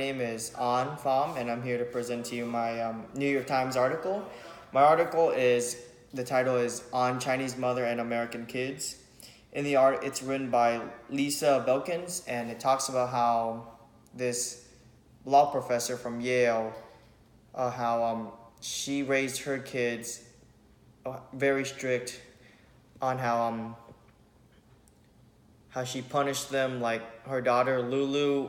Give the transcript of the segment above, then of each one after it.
My name is An Pham, and I'm here to present to you my New York Times article. My article is the title is On Chinese Mother and American Kids. In the art, it's written by Lisa Belkins, and it talks about how this law professor from Yale, how she raised her kids very strict on how she punished them. Like her daughter Lulu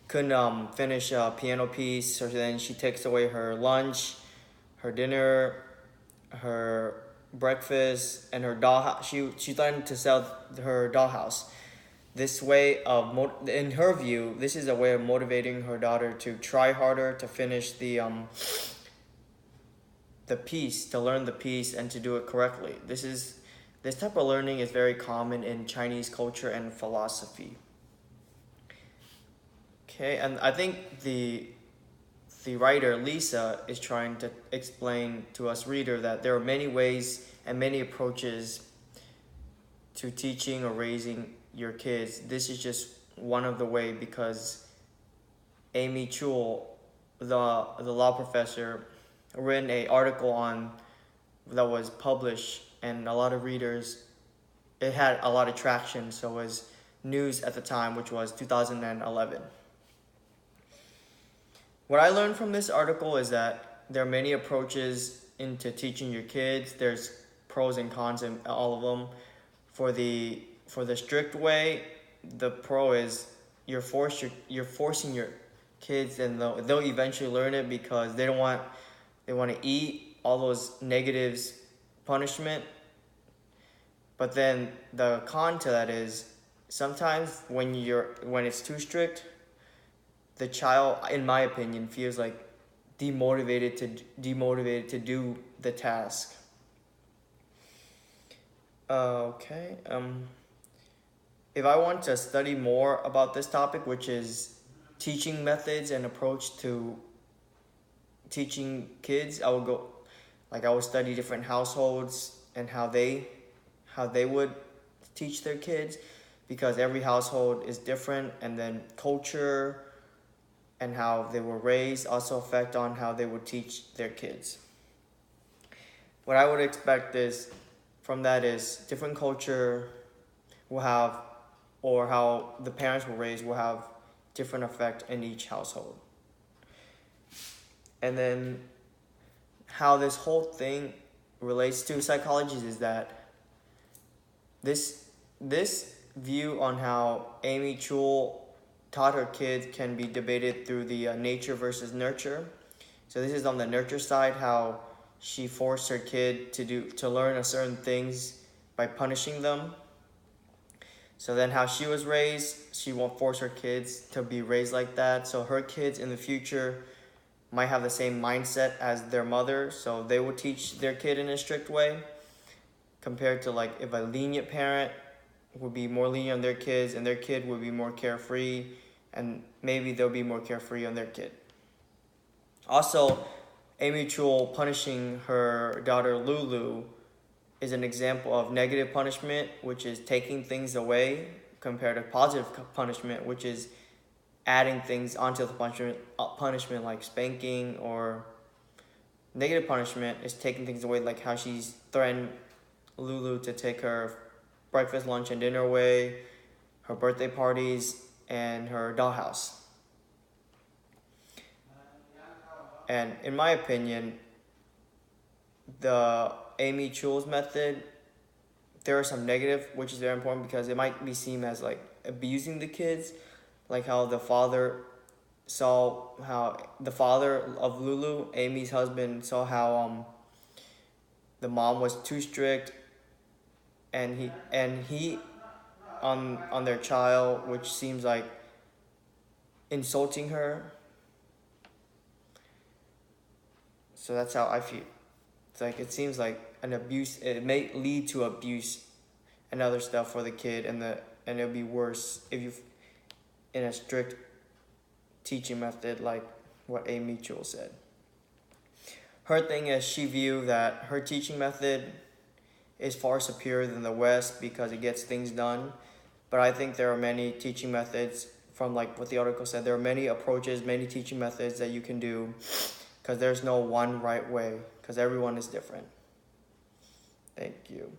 couldn't finish a piano piece, so then she takes away her lunch, her dinner, her breakfast, and her doll. She threatened to sell her dollhouse. This way of in her view, this is a way of motivating her daughter to try harder to finish the piece, to learn the piece, and to do it correctly. This type of learning is very common in Chinese culture and philosophy. Okay, and I think the writer Lisa is trying to explain to us reader that there are many ways and many approaches to teaching or raising your kids. This is just one of the way, because Amy Chul, the law professor, written an article on that was published, and a lot of readers, it had a lot of traction, so it was news at the time, which was 2011. What I learned from this article is that there are many approaches into teaching your kids. There's pros and cons in all of them. For the strict way, the pro is you're forcing your kids, and they'll eventually learn it because they want to eat all those negatives, punishment. But then the con to that is sometimes when it's too strict, the child, in my opinion, feels like demotivated to do the task. Okay. If I want to study more about this topic, which is teaching methods and approach to teaching kids, I would study different households and how they would teach their kids, because every household is different, and then culture and how they were raised also affect on how they would teach their kids. What I would expect from that is different culture will have, or how the parents were raised will have different effect in each household. And then how this whole thing relates to psychology is that this view on how Amy Chul taught her kids can be debated through the nature versus nurture. So this is on the nurture side, how she forced her kid to learn certain things by punishing them. So then how she was raised, she won't force her kids to be raised like that. So her kids in the future might have the same mindset as their mother, so they will teach their kid in a strict way, compared to like if a lenient parent would be more lenient on their kids, and their kid would be more carefree, and maybe they'll be more carefree on their kid. Also, Amy Chul punishing her daughter Lulu is an example of negative punishment, which is taking things away, compared to positive punishment, which is adding things onto the punishment like spanking. Or negative punishment is taking things away, like how she's threatened Lulu to take her breakfast, lunch, and dinner away, her birthday parties, and her dollhouse. And in my opinion, the Amy Chul's method, there are some negative, which is very important because it might be seen as like abusing the kids, like how the father of Lulu, Amy's husband, saw how the mom was too strict, and he on their child, which seems like insulting her. So that's how I feel. It's like it seems like an abuse. It may lead to abuse and other stuff for the kid, and it'll be worse if you in a strict teaching method like what Amy Chul said. Her thing is she viewed that her teaching method is far superior than the West because it gets things done. But I think there are many teaching methods from like what the article said, there are many approaches, many teaching methods that you can do, because there's no one right way, because everyone is different. Thank you.